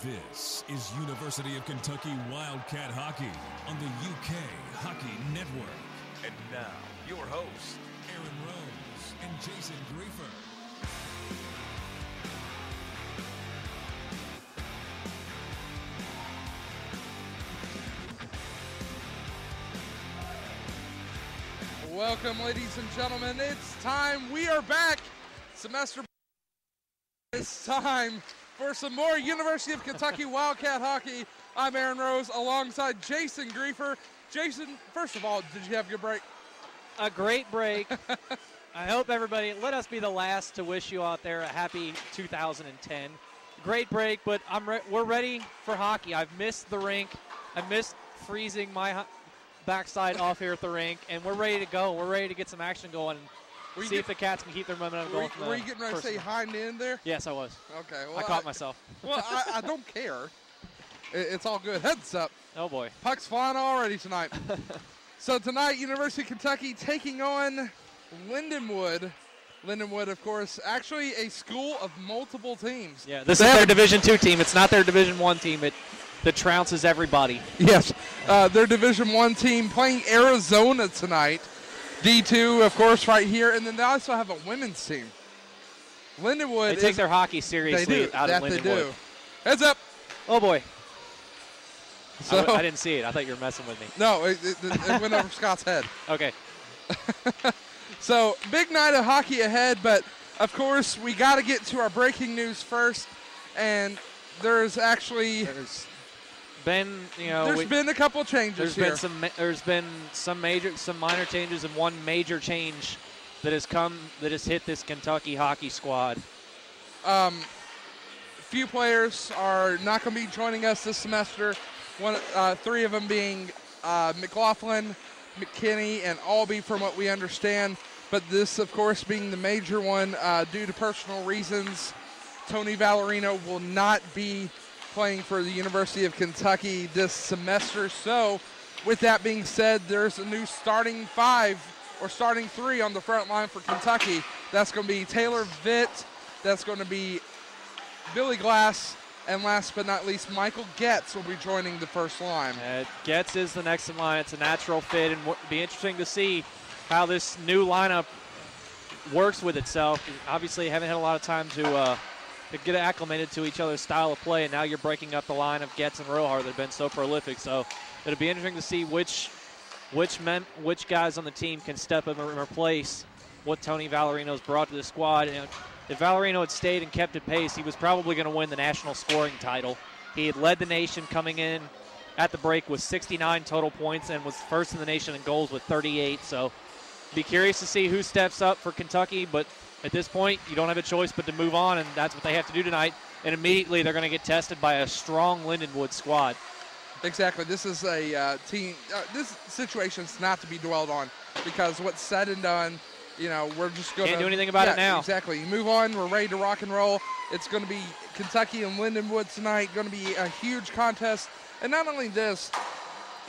This is University of Kentucky Wildcat Hockey on the UK Hockey Network. And now, your hosts, Aaron Rose and Jason Griefer. Welcome, ladies and gentlemen. It's time. We are back. Semester. It's time for some more University of Kentucky Wildcat Hockey. I'm Aaron Rose alongside Jason Griefer. Jason, first of all, did you have a good break? A great break. I hope everybody, let us be the last to wish you out there a happy 2010. Great break, but we're ready for hockey. I've missed the rink. I missed freezing my backside off here at the rink, and we're ready to go. We're ready to get some action going and see if the Cats can keep their momentum going. Were you getting ready to say hi and in there? Yes, I was. Okay. Well, I caught myself. Well, I don't care. It's all good. Heads up. Oh, boy. Puck's flying already tonight. So tonight, University of Kentucky taking on Lindenwood. Lindenwood, of course, actually a school of multiple teams. Yeah, this is their Division II team. It's not their Division I team. That trounces everybody. Yes, their Division I team playing Arizona tonight. D2, of course, right here. And then they also have a women's team. Lindenwood. They take their hockey seriously out of Lindenwood. They do. Heads up. Oh, boy. So, I didn't see it. I thought you were messing with me. No, it went over Scott's head. Okay. So, big night of hockey ahead, but, of course, we got to get to our breaking news first. And there's actually been a couple of changes here. There's been some minor changes and one major change that has hit this Kentucky hockey squad. Few players are not going to be joining us this semester. Three of them being McLaughlin, McKinney, and Albee, from what we understand. But this, of course, being the major one due to personal reasons. Tony Valerino will not be playing for the University of Kentucky this semester. So, with that being said, there's a new starting three on the front line for Kentucky. That's going to be Taylor Vitt. That's going to be Billy Glass. And last but not least, Michael Getz will be joining the first line. Getz is the next in line. It's a natural fit, and it'll be interesting to see how this new lineup works with itself. Obviously, haven't had a lot of time to get acclimated to each other's style of play, and now you're breaking up the line of Getz and Rohar that have been so prolific. So it'll be interesting to see which guys on the team can step up and replace what Tony Valerino's brought to the squad. And if Valerino had stayed and kept at pace, he was probably going to win the national scoring title. He had led the nation coming in at the break with 69 total points and was first in the nation in goals with 38. So be curious to see who steps up for Kentucky, but at this point, you don't have a choice but to move on, and that's what they have to do tonight. And immediately they're going to get tested by a strong Lindenwood squad. Exactly. This is a team. This situation's not to be dwelled on, because what's said and done, we're just going to. Can't do anything about it now. Exactly. You move on. We're ready to rock and roll. It's going to be Kentucky and Lindenwood tonight. Going to be a huge contest. And not only this,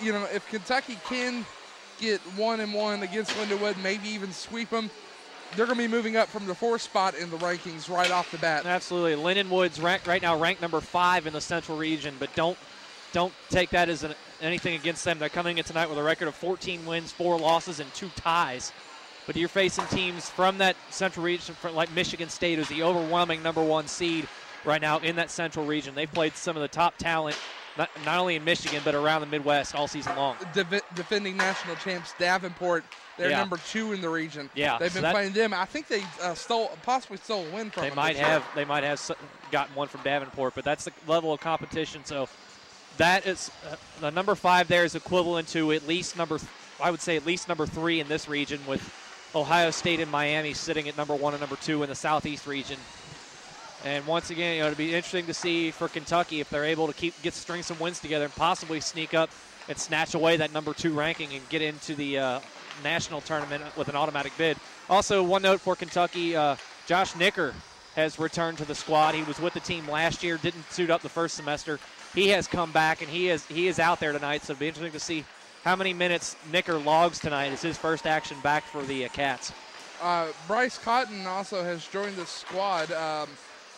if Kentucky can get 1-1 against Lindenwood, maybe even sweep them, they're going to be moving up from the 4th spot in the rankings right off the bat. Absolutely. Lindenwood's right now ranked number 5 in the Central Region, but don't take that as anything against them. They're coming in tonight with a record of 14 wins, 4 losses, and 2 ties. But you're facing teams from that Central Region, like Michigan State, who's the overwhelming number 1 seed right now in that Central Region. They've played some of the top talent, not only in Michigan, but around the Midwest all season long. Defending national champs Davenport, they're number 2 in the region. Yeah, they've been playing them. I think they possibly stole a win from them. They might have gotten one from Davenport, but that's the level of competition. So that is the number 5 there is equivalent to at least number 3 in this region, with Ohio State and Miami sitting at number 1 and number 2 in the Southeast region. And once again, it'll be interesting to see for Kentucky if they're able to string some wins together and possibly sneak up and snatch away that number 2 ranking and get into the national tournament with an automatic bid. Also, one note for Kentucky, Josh Nicker has returned to the squad. He was with the team last year, didn't suit up the first semester. He has come back, and he is out there tonight, so it'll be interesting to see how many minutes Nicker logs tonight as his first action back for the Cats. Bryce Cotton also has joined the squad.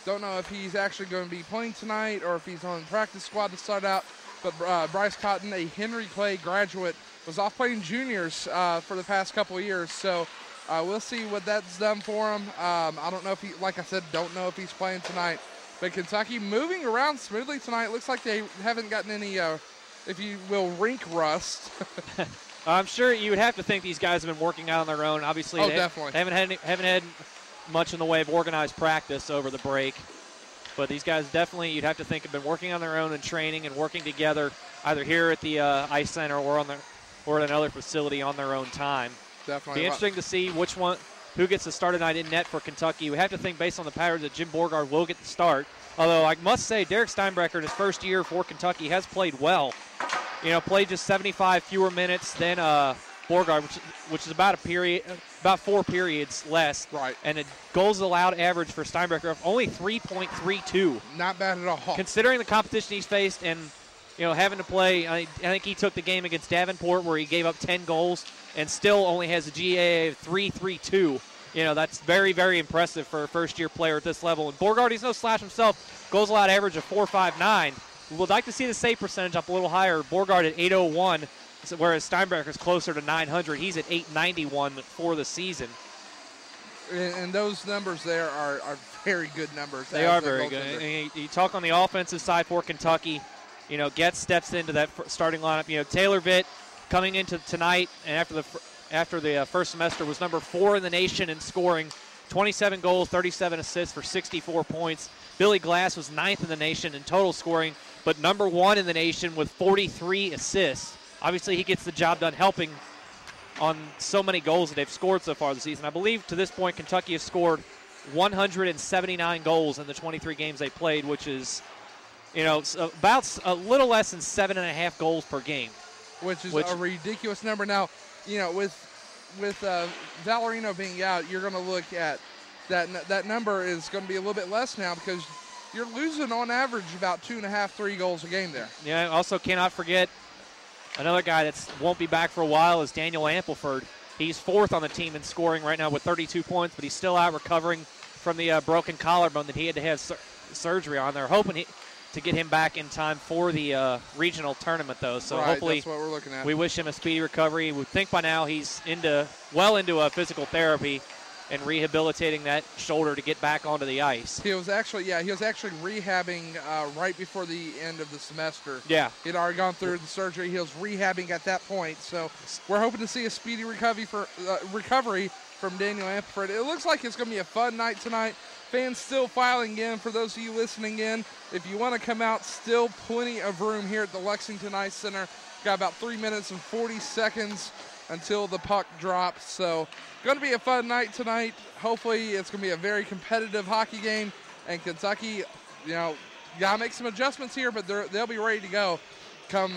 Don't know if he's actually going to be playing tonight or if he's on the practice squad to start out. But Bryce Cotton, a Henry Clay graduate, was off playing juniors for the past couple of years. So we'll see what that's done for him. I don't know if he, like I said, don't know if he's playing tonight. But Kentucky moving around smoothly tonight. Looks like they haven't gotten any, if you will, rink rust. I'm sure you would have to think these guys have been working out on their own. Obviously, definitely. They haven't had much in the way of organized practice over the break. But these guys definitely, you'd have to think, have been working on their own and training and working together, either here at the Ice Center or at another facility on their own time. Definitely. Be interesting to see who gets the start tonight in net for Kentucky. We have to think, based on the patterns, that Jim Borgard will get the start. Although I must say, Derek Steinbrecher in his first year for Kentucky has played well. Played just 75 fewer minutes than Borgard, which is about 4 periods less. Right. And a goals allowed average for Steinbrecher of only 3.32. Not bad at all. Considering the competition he's faced and having to play, I think he took the game against Davenport where he gave up 10 goals and still only has a GAA of 3.32. That's very, very impressive for a first-year player at this level. And Borgard, he's no slouch himself. Goals allowed average of 4.59. We would like to see the save percentage up a little higher. Borgard at 801, whereas Steinbrecher's closer to 900. He's at 891 for the season. And those numbers there are very good numbers. They are very good. And you talk on the offensive side for Kentucky. Getz steps into that starting lineup. Taylor Vitt coming into tonight and after the first semester was number 4 in the nation in scoring, 27 goals, 37 assists for 64 points. Billy Glass was 9th in the nation in total scoring, but number 1 in the nation with 43 assists. Obviously, he gets the job done helping on so many goals that they've scored so far this season. I believe to this point Kentucky has scored 179 goals in the 23 games they played, which is about a little less than 7.5 goals per game. Which is a ridiculous number. Now, with Valerino being out, you're going to look at that number is going to be a little bit less now because you're losing on average about 2.5, 3 goals a game there. Yeah, also cannot forget another guy that won't be back for a while is Daniel Ampleford. He's 4th on the team in scoring right now with 32 points, but he's still out recovering from the broken collarbone that he had to have surgery on. They're hoping to get him back in time for the regional tournament, though. So hopefully that's what we're looking at. We wish him a speedy recovery. We think by now he's well into physical therapy and rehabilitating that shoulder to get back onto the ice. He was actually rehabbing right before the end of the semester. Yeah. He'd already gone through the surgery. He was rehabbing at that point. So we're hoping to see a speedy recovery from Daniel Ampleford. It looks like it's going to be a fun night tonight. Fans still filing in. For those of you listening in, if you want to come out, still plenty of room here at the Lexington Ice Center. Got about 3 minutes and 40 seconds until the puck drops. So going to be a fun night tonight. Hopefully it's going to be a very competitive hockey game. And Kentucky, got to make some adjustments here, but they'll be ready to go come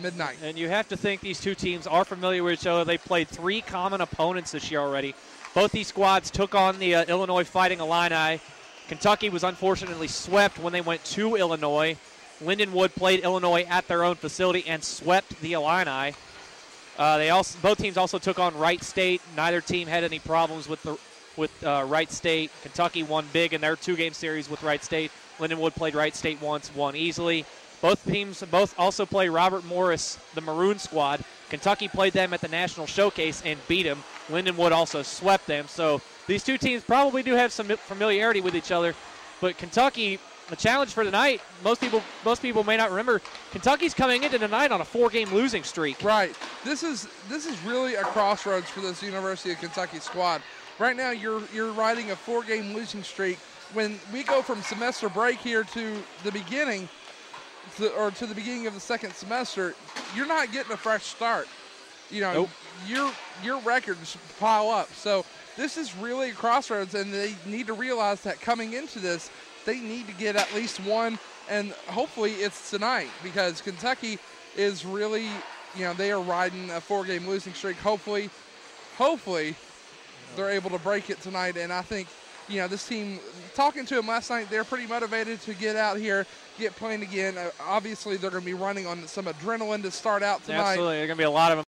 midnight. And you have to think these two teams are familiar with each other. They played 3 common opponents this year already. Both these squads took on the Illinois Fighting Illini. Kentucky was unfortunately swept when they went to Illinois. Lindenwood played Illinois at their own facility and swept the Illini. Both teams also took on Wright State. Neither team had any problems with Wright State. Kentucky won big in their 2-game series with Wright State. Lindenwood played Wright State once, won easily. Both teams also play Robert Morris, the Maroon squad. Kentucky played them at the National Showcase and beat them. Lindenwood also swept them. So these two teams probably do have some familiarity with each other. But Kentucky, the challenge for tonight, most people may not remember, Kentucky's coming into tonight on a 4-game losing streak. Right. This is really a crossroads for this University of Kentucky squad. Right now you're riding a 4-game losing streak. When we go from semester break here to the beginning to the beginning of the second semester, you're not getting a fresh start. Nope. Your records pile up. So this is really a crossroads, and they need to realize that coming into this, they need to get at least one, and hopefully it's tonight because Kentucky is really, they are riding a 4-game losing streak. Hopefully they're able to break it tonight, and I think, this team, talking to them last night, they're pretty motivated to get out here, get playing again. Obviously, they're going to be running on some adrenaline to start out tonight. Absolutely. There are going to be a lot of them.